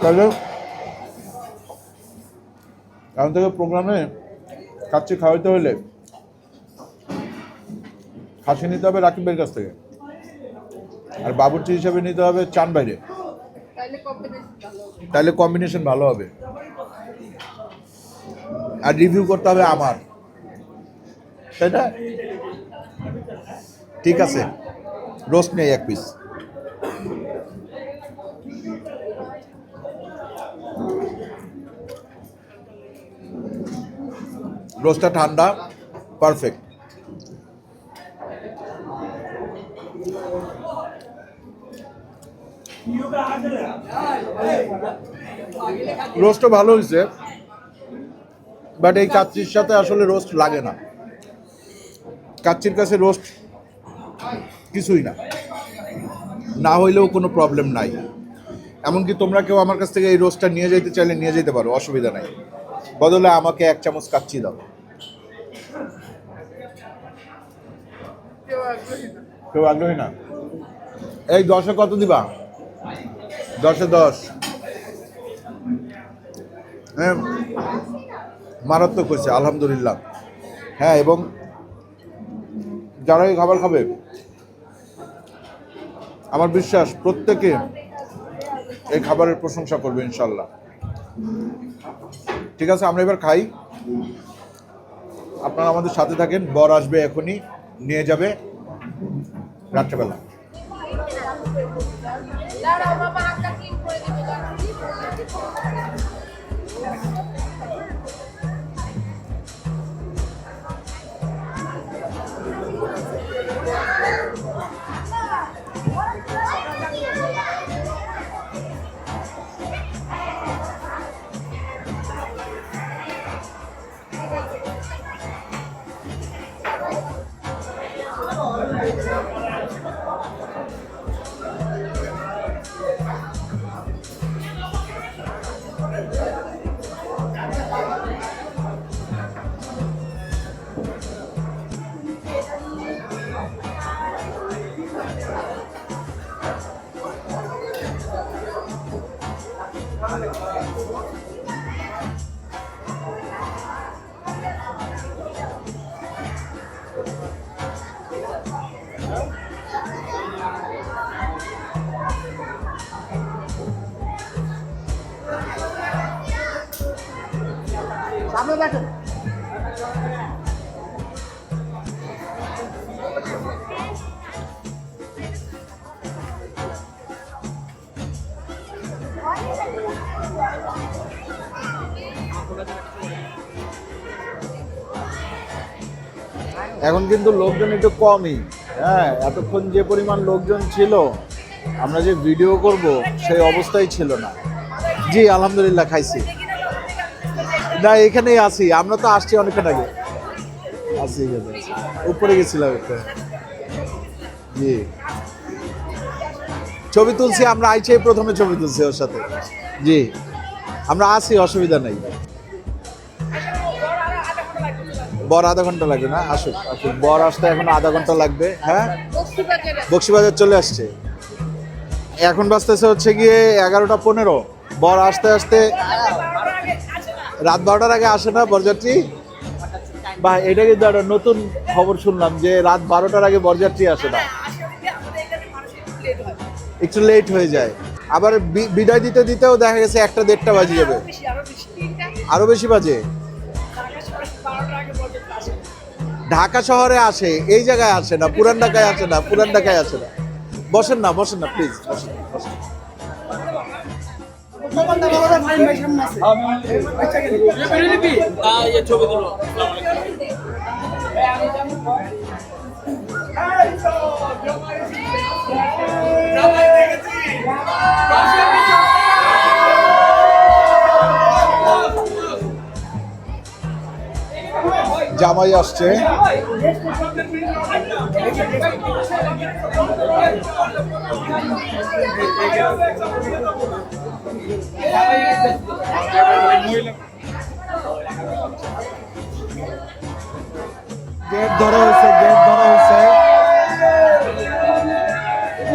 তাহলে এখন থেকে প্রোগ্রামে খাচ্ছি খাওয়াইতে হলে খাসি নিতে হবে রাকিব ভাইয়ের কাছ থেকে, আর বাবুর্চি হিসাবে নিতে হবে চান বাইরে। তাহলে কম্বিনেশন ভালো হবে। আর রিভিউ করতে হবে আমার, তাই না? ঠিক আছে, রোস্ট নেই 1 পিস। রোস্টটা ঠান্ডা, পারফেক্ট। রোস্টও ভালো হয়েছে, বাট এই কাচ্চির সাথে আসলে রোস্ট লাগে না। কাচ্চির কাছে রোস্ট কিছুই না, না হইলেও কোনো প্রবলেম নাই। এমনকি তোমরা কেউ আমার কাছ থেকে এই রোস্টটা নিয়ে যেতে চাইলে নিয়ে যেতে পারো, অসুবিধা নাই। বদলে আমাকে 1 চামচ কাচ্চি দাও। কেউ আগ্রহী না? এই 10-এ কত দিবা? 10-এ 10। হ্যাঁ, মারাত্মক হয়েছে আলহামদুলিল্লাহ। হ্যাঁ, এবং যারা এই খাবার খাবে আমার বিশ্বাস প্রত্যেকে এই খাবারের প্রশংসা করবে ইনশাল্লাহ। ঠিক আছে, আমরা এবার খাই। আপনারা আমাদের সাথে থাকেন। বর আসবে এখনই, নিয়ে যাবে রাত্রেবেলা। সামনে দেখেন। এখন কিন্তু লোকজন একটু কমই। হ্যাঁ, এতক্ষণ যে পরিমাণ লোকজন ছিল, আমরা যে ভিডিও করব সেই অবস্থাই ছিল না। জি আলহামদুলিল্লাহ খাইছি। না এখানেই আছি, আমরা তো আসছি অনেকক্ষণ আগে। আছি উপরে গেছিলাম একটা। জি ছবি তুলছি, আমরা আইছে প্রথমে ছবি তুলছি ওর সাথে। জি আমরা আসি, অসুবিধা নেই। বর আধা ঘন্টা লাগবে না? আসুক আসুক, বর আসতে এখন আধা ঘন্টা লাগবে। হ্যাঁ বক্সিবাজার চলে আসছে। এখন বাজতেছে হচ্ছে গিয়ে 11টা 15। বর আসতে আসতে রাত 12টার আগে আসে না বরযাত্রী? বা এটা কিন্তু একটা নতুন খবর শুনলাম যে রাত 12টার আগে বরযাত্রী আসে না, একটু লেট হয়ে যায়। আবার বিদায় দিতে দিতেও দেখা গেছে 1টা 1:30 বাজে যাবে, আরো বেশি বাজে। ঢাকা শহরে আসে, এই জায়গায় আসে না, পুরান ঢাকায় আসে না, পুরান ঢাকায় আসে না। বসেন না বসেন না প্লিজ, বসেন বসেন। জামাই আসছে। গেট ধরা হয়েছে, গেট ধরা হয়েছে।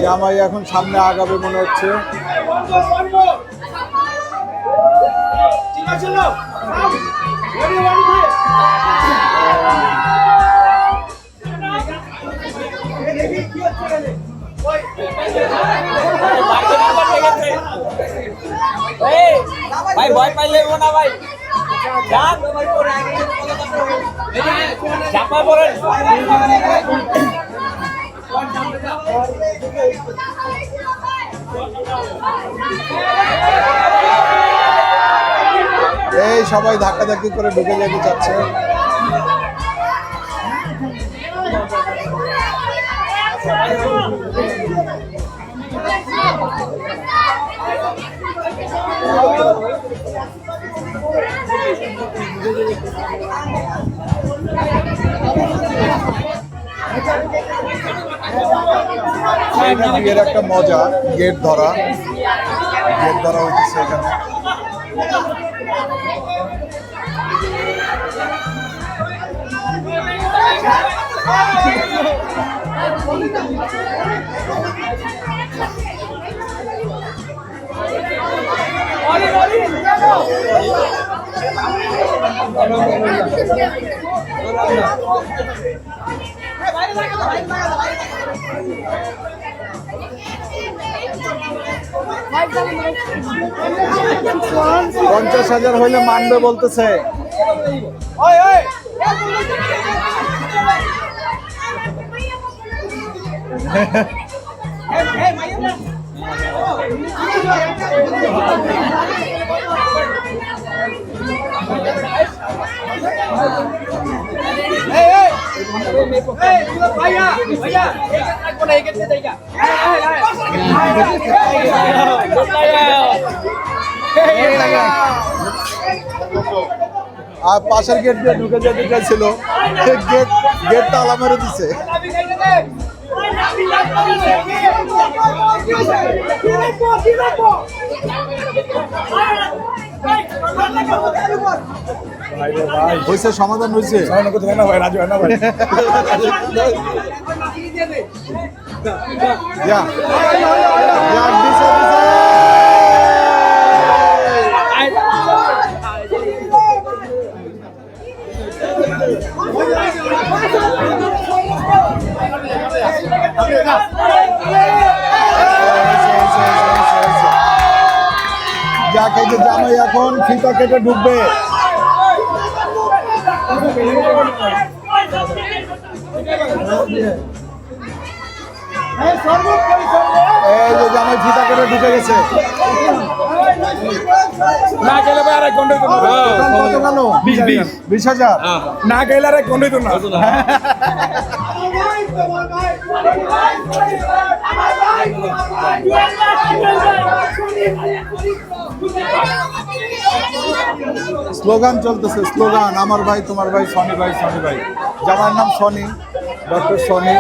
জামাই এখন সামনে আগাবে মনে হচ্ছে। ভাই ভয় পাইলে না ভাই, চাপা পড়েন। এই সবাই ধাক্কাধাক্কি করে ঢুকে যেতে চাচ্ছে। বিয়ের একটা মজা, গেট ধরা, গেট ধরা হইতেছে এখানে। $50,000 হইলে মানবে বলতেছে। আর পাশের গেট দিয়ে ঢুকে যেতে চাইছিল, গেট তালা মেরে দিছে। হয়েছে, সমাধান হয়েছে। যাকে যে জামাই এখন ফিতা কেটে ঢুকবে। এই যে জামাই ফিতা কেটে ঢুকে গেছে। না গেলে ভাই আর 1 ঘন্টাই তো কত গেল? 20,000। না গেলে আর 1 ঘন্টাই তো না স্লোগান চলতেছে, স্লোগান আমার ভাই তোমার ভাই সনি ভাই সনি ভাই। জামার নাম সনি, ডক্টর সনি।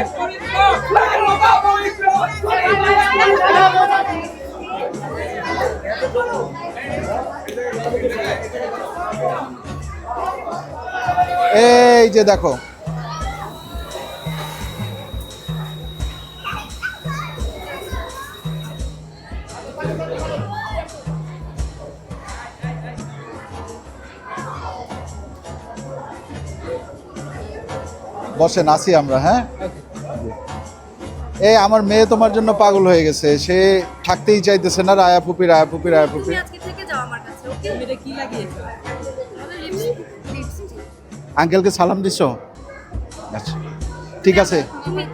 এই যে দেখো, বসেন আসি আমরা। হ্যাঁ, এই আমার মেয়ে তোমার জন্য পাগল হয়ে গেছে, সে থাকতেই চাইতেছে না। রায়া ফুপি রায়া ফুপি রায়া ফুপি। তুমি আজকে থেকে যাও আমার কাছে, ওকে? তুমি এটা কি লাগিয়েছো? আমাদের লিপস্টিক। আঙ্কেলকে সালাম দিছো? আচ্ছা ঠিক আছে,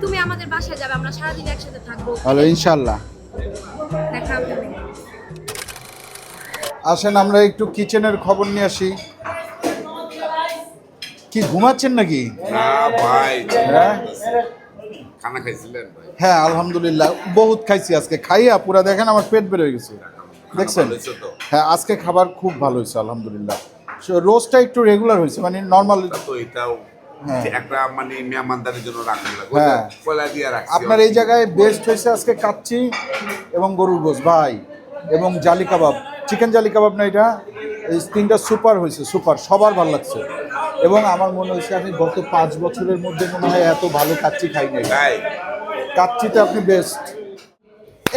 তুমি আমাদের বাসায় যাবে, আমরা সারাদিন একসাথে থাকবো। ভালো ইনশাল্লাহ। দেখা হবে। আসেন আমরা একটু কিচেনের খবর নিয়ে আসি। কি ঘুমাচ্ছেন নাকি? না ভাই, হ্যাঁ খানা খাইছিলেন ভাই? হ্যাঁ আলহামদুলিল্লাহ, বহুত খাইছি আজকে। খাইয়া পুরা দেখেন আমার পেট বের হয়ে গেছে, দেখছেন? ভালো হয়েছে তো? হ্যাঁ আজকে খাবার খুব ভালো হয়েছে আলহামদুলিল্লাহ। রোজটা একটু রেগুলার হয়েছে, মানে নর্মাল। তো এটাও হ্যাঁ। একটা মানে মেহমানদারির জন্য রাখা লাগবে। হ্যাঁ। কলা দিয়ে রাখছি। আপনার এই জায়গায় বেস্ট হয়েছে আজকে কাচ্চি এবং গরুর গোশ ভাই, এবং জালি কাবাব, চিকেন জালি কাবাব না এটা, এই তিনটা সুপার হয়েছে, সুপার, সবার ভালো লাগছে। এবং আমার মনে হয়েছে আমি গত 5 বছরের মধ্যে মনে হয় এত ভালো কাচ্চি খাই নাই। তাই কাচ্চিতে আপনি বেস্ট।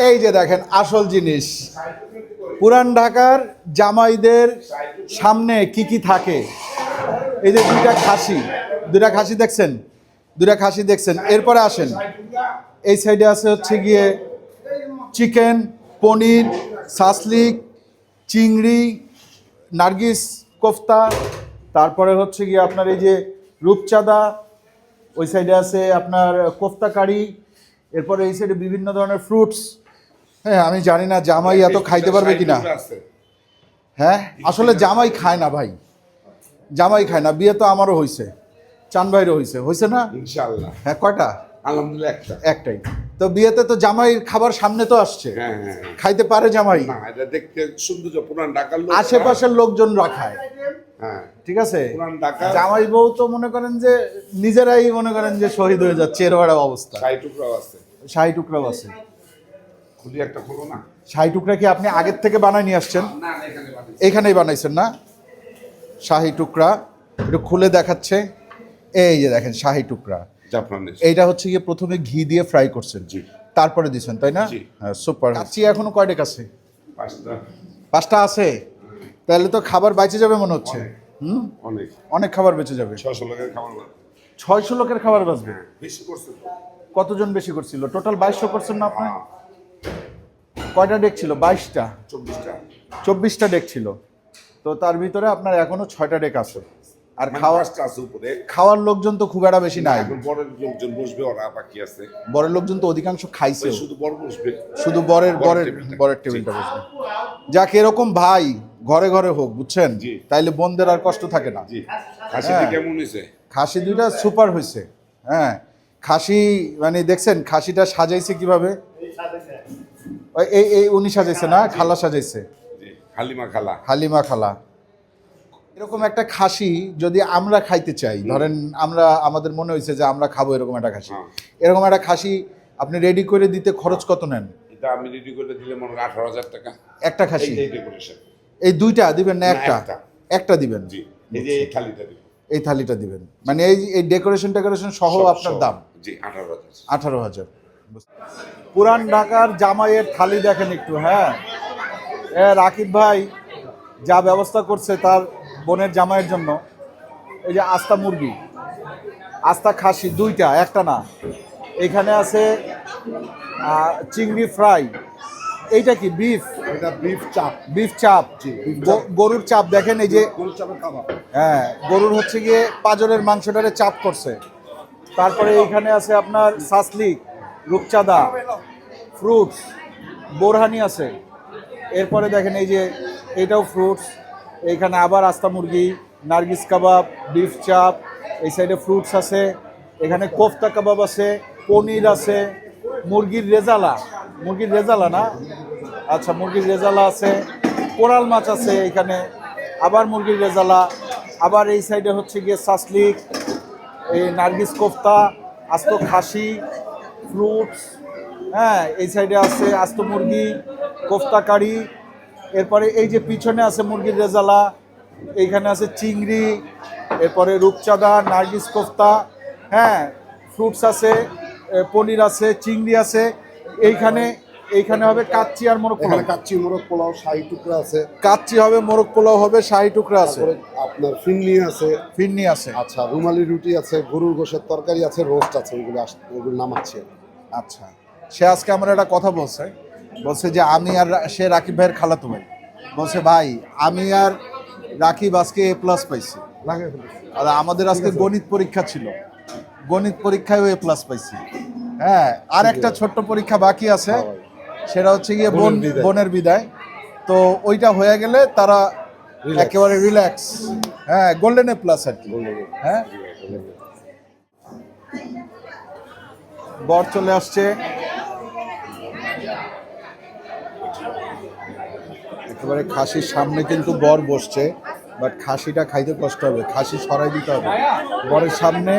এই যে দেখেন আসল জিনিস, পুরান ঢাকার জামাইদের সামনে কি কি থাকে। এই যে দুইটা খাসি দেখছেন, দুইটা খাসি দেখছেন। এরপরে আসেন, এই সাইডে আছে হচ্ছে গিয়ে চিকেন, পনির, সাসলিক, চিংড়ি, নার্গিস কোফতা, তারপরে হচ্ছে গিয়ে আপনার এই যে রূপচাঁদা, ওই সাইডে আছে আপনার কোফতা কারি, এরপরে এই সাইডে বিভিন্ন ধরনের ফ্রুটস। হ্যাঁ আমি জানি না জামাই এত খাইতে পারবে কিনা। হ্যাঁ আসলে জামাই খায় না ভাই, জামাই খায় না। বিয়ে তো আমারও হয়েছে, চান ভাইরও হয়েছে না? ইনশাআল্লাহ। হ্যাঁ কয়টা? আলহামদুলিল্লাহ একটা। একটাই। তো বিয়েতে তো জামাই খাবার সামনে তো আসছে, হ্যাঁ হ্যাঁ। খাইতে পারে জামাই, না এটা দেখতে সুন্দর, পুরান ঢাকার লোক। আশেপাশের লোকজন রাখায়। হ্যাঁ ঠিক আছে, পুরান ঢাকা। জামাই বউ তো মনে করেন যে নিজেরাই মনে করেন যে শহীদ হয়ে যাচ্ছে, এরকম একটা অবস্থা। 60 টুকরাও আছে। 60 টুকরাও আছে। খুলি একটা খোলো না। 60 টুকরা কি আপনি আগের থেকে বানায় নিয়ে আসছেন? না এখানে বানাইছি। এখানেই বানাইছেন না? শাহি টুকরা একটু খুলে দেখাচ্ছে। এই যে দেখেন শাহি টুকরা, জাফরানের। এইটা হচ্ছে গিয়ে প্রথমে ঘি দিয়ে ফ্রাই করছেন, জি। তারপরে দিছেন, তাই না? জি। হ্যাঁ সুপার। কাচ্চি এখনো কয়টা আছে? 5টা। 5টা আছে? তাহলে তো খাবার বেঁচে যাবে মনে হচ্ছে। হুম, অনেক অনেক খাবার বেঁচে যাবে। 600 লোকের খাবার বানাবো। 600 লোকের খাবার বাঁচবে? হ্যাঁ বেশি করছে তো। কতজন বেশি করছিল? টোটাল 2200 করছেন না আপনি? হ্যাঁ, কয়টা ডেক ছিল? 22টা। 24টা। 24টা ডেক ছিল। তো তার ভিতরে আপনার এখনো 6টা ডেক আছে। আর মানে খাওয়ার 5টা আছে উপরে। খাওয়ার লোকজন তো খুব একটা বেশি নাই। এখন বড় লোকজন বসবে, ওরা বাকি আছে। বড় লোকজন তো অধিকাংশ খাইছে, ওই শুধু বড় বসবে। শুধু বড়ের টেবিলটা। বরের টেবিলটা বসবে। যাক এরকম ভাই ঘরে ঘরে হোক, বুঝছেন? জি। তাইলে বোনদের আর কষ্ট থাকে না। জি। খাসিটি হ্যাঁ। কেমন হয়েছে? খাসি দুইটা সুপার হয়েছে। হ্যাঁ খাসি মানে দেখছেন খাসিটা সাজাইছে কিভাবে? এই উনি সাজাইছে না, খালা সাজাইছে, জি। হালিমা খালা। হালিমা খালা। এরকম একটা খাসি যদি আমরা খাইতে চাই, ধরেন আমরা আমাদের মনে হয়েছে যে আমরা খাবো এরকম একটা খাসি, হ্যাঁ। এরকম একটা খাসি আপনি রেডি করে দিতে খরচ কত নেন? এটা আমি রেডি করে দিলে মনে হয় 18,000 টাকা। একটা খাসি? এই ডেকোরেশন। এই দুইটা দিবেন না না, একটা? একটা। একটা দিবেন। জি। এই যে এই থালিটা দিই। এই থালিটা দিবেন, মানে এই ডেকোরেশন সহ সব, আপনার সব। দাম জি 18,000। 18,000। পুরান ঢাকার জামাইয়ের থালি দেখেন একটু। হ্যাঁ রাকিব ভাই যা ব্যবস্থা করছে তার বোনের জামাইয়ের জন্য। এই যে আস্তা মুরগি, আস্তা খাসি দুইটা, একটা না। এখানে আছে চিংড়ি ফ্রাই। এইটা কি বিফ? এটা বিফ চাপ। বিফ চাপ। জি, beef চাপ। গরুর চাপ দেখেন, এই যে গরুর চাপের কাবাব। হ্যাঁ গরুর হচ্ছে গিয়ে পাজরের মাংসটারে চাপ করছে। তারপরে এইখানে আছে আপনার সাসলিক, রূপচাঁদা, ফ্রুটস, বোরহানি আছে। এরপরে দেখেন এই যে এটাও ফ্রুটস, এইখানে আবার আস্তা মুরগি, নার্গিস কাবাব, বিফ চাপ, এই সাইডে ফ্রুটস আছে, এখানে কোফতা কাবাব আছে, পনির আছে, মুরগির রেজালা না, আচ্ছা মুরগির রেজালা আছে, কোরাল মাছ আছে এখানে, আবার মুরগির রেজালা, আবার এই সাইডে হচ্ছে গিয়ে সাসলিক, এই নার্গিস কোফতা, আস্ত খাসি, ফ্রুটস, হ্যাঁ এই সাইডে আছে আস্ত মুরগি, কোফতা কারি, এরপরে এই যে পিছনে আছে মুরগির রেজালা, এইখানে আছে চিংড়ি, এরপরে রূপচাঁদা, নার্গিস কোফতা, হ্যাঁ ফ্রুটস আছে, পনির আছে, চিংড়ি আছে, এইখানে হবে কাচ্চি আর মোরগ পোলাও। এখানে কাচ্চি মোরগ পোলাও, শাহী টুকরা আছে, কাচ্চি হবে, মোরগ পোলাও হবে, শাহী টুকরা আছে, তারপরে আপনার ফিন্নি আছে, আচ্ছা রুমালি রুটি আছে, গরুর গোশের তরকারি আছে, রোস্ট আছে, ওইগুলো নামাচ্ছি। আচ্ছা, সে আজকে আমার একটা কথা বলছে যে আমি আর সে রাকিব ভাইয়ের খালাতো ভাই, বলছে ভাই আমি আর রাকিব আজকে A+ পাইছি, আর আমাদের আজকে গণিত পরীক্ষা ছিল, গণিত পরীক্ষায়ও A+ পাইছি। হ্যাঁ, আর একটা ছোট্ট পরীক্ষা বাকি আছে, সেটা হচ্ছে গিয়ে বোনের বিদায়, তো ওইটা হয়ে গেলে তারা একেবারে রিল্যাক্স, হ্যাঁ গোল্ডেন A+ আর কি। হ্যাঁ, বর চলে আসছে, একেবারে খাসির সামনে কিন্তু বর বসছে, বাট খাসিটা খাইতে কষ্ট হবে, খাসি সরাই দিতে হবে, বরের সামনে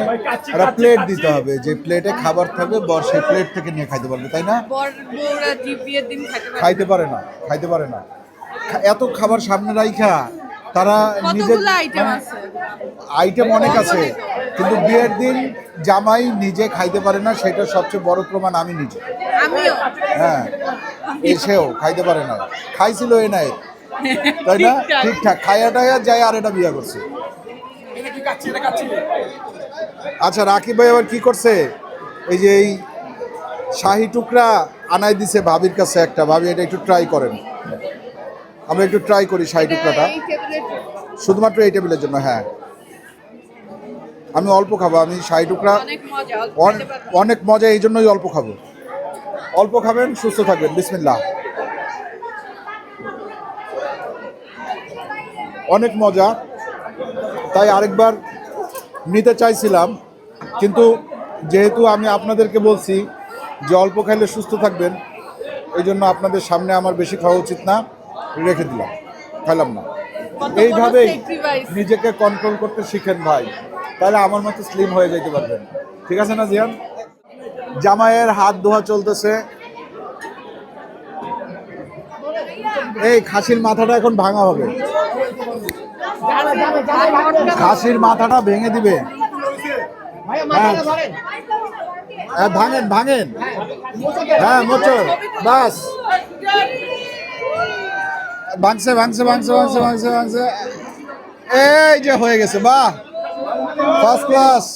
একটা প্লেট দিতে হবে, যে প্লেটে খাবার থাকবে বর সেই প্লেট থেকে নিয়ে খাইতে পারবে, তাই না? বর বউরা বিয়ের দিন খাইতে পারে না এত খাবার সামনে রাইখা তারা নিজের কতগুলো আইটেম আছে, আইটেম অনেক আছে, কিন্তু বিয়ের দিন জামাই নিজে খাইতে পারে না, সেটা সবচেয়ে বড় প্রমাণ আমি নিজে। আমিও হ্যাঁ, এসেও খাইতে পারে না, খাইছিল এ নাই, তাই না? ঠিকঠাক খাইয়া টাইয়া যায়, আর এটা বিয়ে করছে। আচ্ছা, রাকিব ভাই আবার কি করছে, এই যে এই শাহী টুকরা আনাই দিছে ভাবির কাছে একটা, ভাবি এটা একটু ট্রাই করেন, আমরা একটু ট্রাই করি শাহী টুকরাটা, এই টেবিলের শুধুমাত্র এই টেবিলের জন্য। হ্যাঁ, আমি অল্প খাবো, আমি শাহী টুকরা অনেক মজা, অনেক মজা, এই জন্যই অল্প খাবো। অল্প খাবেন, সুস্থ থাকবেন, বিসমিল্লাহ। অনেক মজা, তাই আরেকবার নিতে চাইছিলাম, কিন্তু যেহেতু আমি আপনাদেরকে বলছি যে অল্প খাইলে সুস্থ থাকবেন, এই জন্য আপনাদের সামনে আমার বেশি খাওয়া উচিত না, রেখে দিলাম, খাইলাম না। এইভাবেই নিজেকে কন্ট্রোল করতে শিখেন ভাই, তাহলে আমার মতো স্লিম হয়ে যেতে পারবেন, ঠিক আছে না জিয়ান? জামাইয়ের হাত ধোয়া চলতেছে, এই খাসির মাথাটা এখন ভাঙা হবে, খাসির মাথাটা ভেঙে দিবে, হ্যাঁ ভাঙেন, হ্যাঁ মোচর, বাস ভাঙছে, এই যে হয়ে গেছে, বাহ, ফার্স্ট ক্লাস।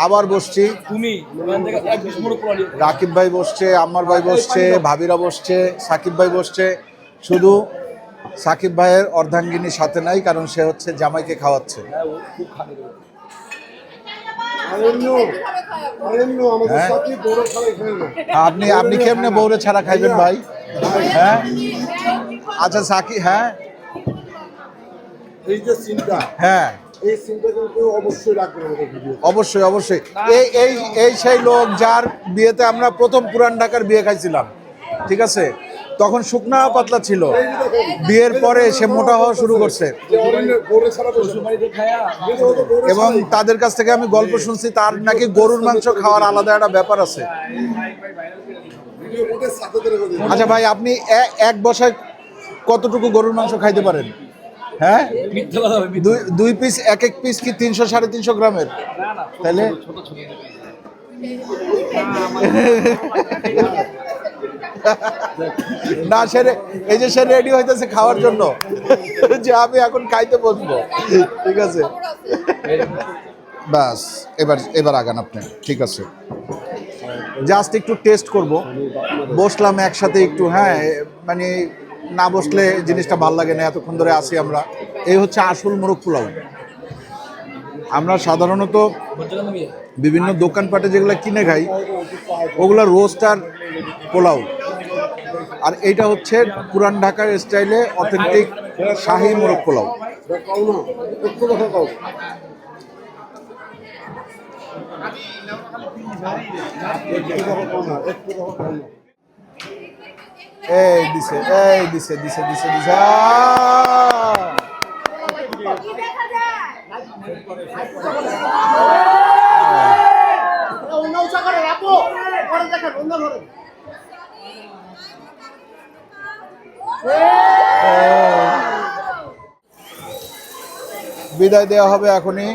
আবার বসছি, রাকিব ভাই বসছে, আম্মার ভাই বসছে, ভাবিরা বসছে, সাকিব ভাই বসছে, শুধু সাকিব ভাইয়ের অর্ধাঙ্গিনী সাথে নাই, কারণ সে হচ্ছে জামাইকে খাওয়াচ্ছে। হ্যাঁ? আপনি কেমনে বউরে ছাড়া খাইবেন ভাই? হ্যাঁ, আচ্ছা সাকিব, হ্যাঁ এই যে সিনটা, হ্যাঁ এই সিনটা কিন্তু অবশ্যই রাখবেন আমাদের ভিডিও। অবশ্যই এই সেই লোক যার বিয়েতে আমরা প্রথম পুরান ঢাকার বিয়ে খাইছিলাম, ঠিক আছে? তখন শুকনা পাতলা ছিল, বিয়ের পরে সে মোটা হওয়া শুরু করছে, এবং তাদের কাছ থেকে আমি গল্প শুনছি তার নাকি গরুর মাংস খাওয়ার আলাদা একটা ব্যাপার আছে। আচ্ছা ভাই, আপনি এক বসায় কতটুকু গরুর মাংস খাইতে পারেন? হ্যাঁ, দুই পিস, এক পিস কি 300-350 গ্রামের? তাহলে না, এই যে সে রেডি হইতেছে খাওয়ার জন্য, যে আমি এখন খাইতে বসবো, ঠিক আছে? বাস, এবার আগান আপনি, ঠিক আছে? জাস্ট একটু টেস্ট করব, বসলাম একসাথে একটু, হ্যাঁ মানে না বসলে জিনিসটা ভাল লাগে না, এতক্ষণ ধরে আসি আমরা। এই হচ্ছে আসল মোরগ পোলাও। আমরা সাধারণত বিভিন্ন দোকানপাটে যেগুলো কিনে খাই ওগুলো রোস্ট আর পোলাও, আর এইটা হচ্ছে পুরান ঢাকার স্টাইলে অথেন্টিক শাহী মোরগ পোলাও। কও না, একটু কথা কও। একটু কথা কও না, একটু কথা কও না। এই দিছে, এই দিছে দিছে দিছে দিছে আহ! বিদায় দেওয়া হবে এখনই।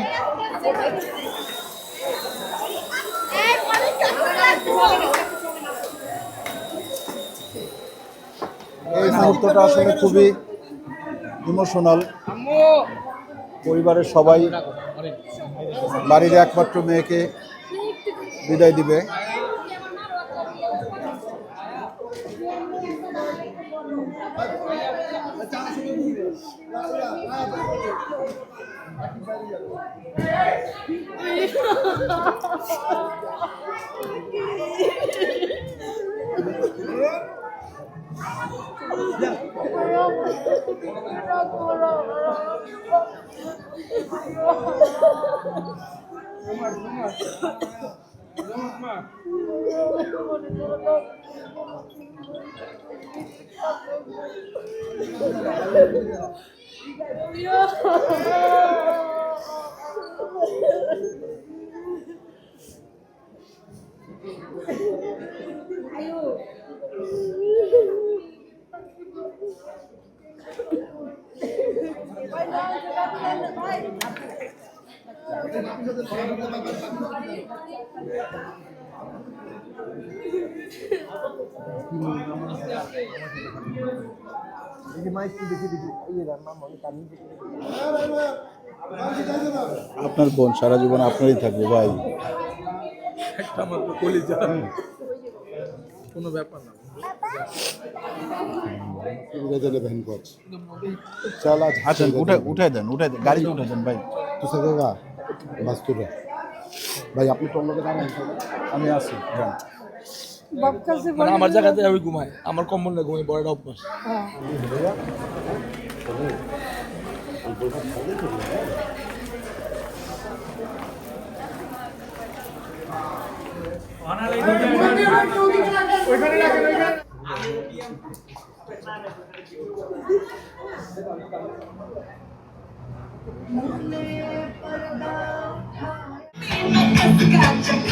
এই মুহূর্তটা আসলে খুবই ইমোশনাল। পরিবারের সবাই বাড়ির একমাত্র মেয়েকে বিদায় দিবে। আপনার বোন সারা জীবন আপনারই থাকবে ভাই। একটা মাত্র কলিজা, কোনো ব্যাপার না। ভ্যান কোচ চল আজ আচ্ছা উঠে দেন গাড়িতে উঠে দেন ভাই। তুই সাথে বাস্তুরা ভাই আপনি তোর লোকে দাঁড়ান, আমি আসি যান। মানে আমার জায়গাতে আমি ঘুমাই, আমার কম্বল না ঘুমাই, বড় অভ্যাস। Got your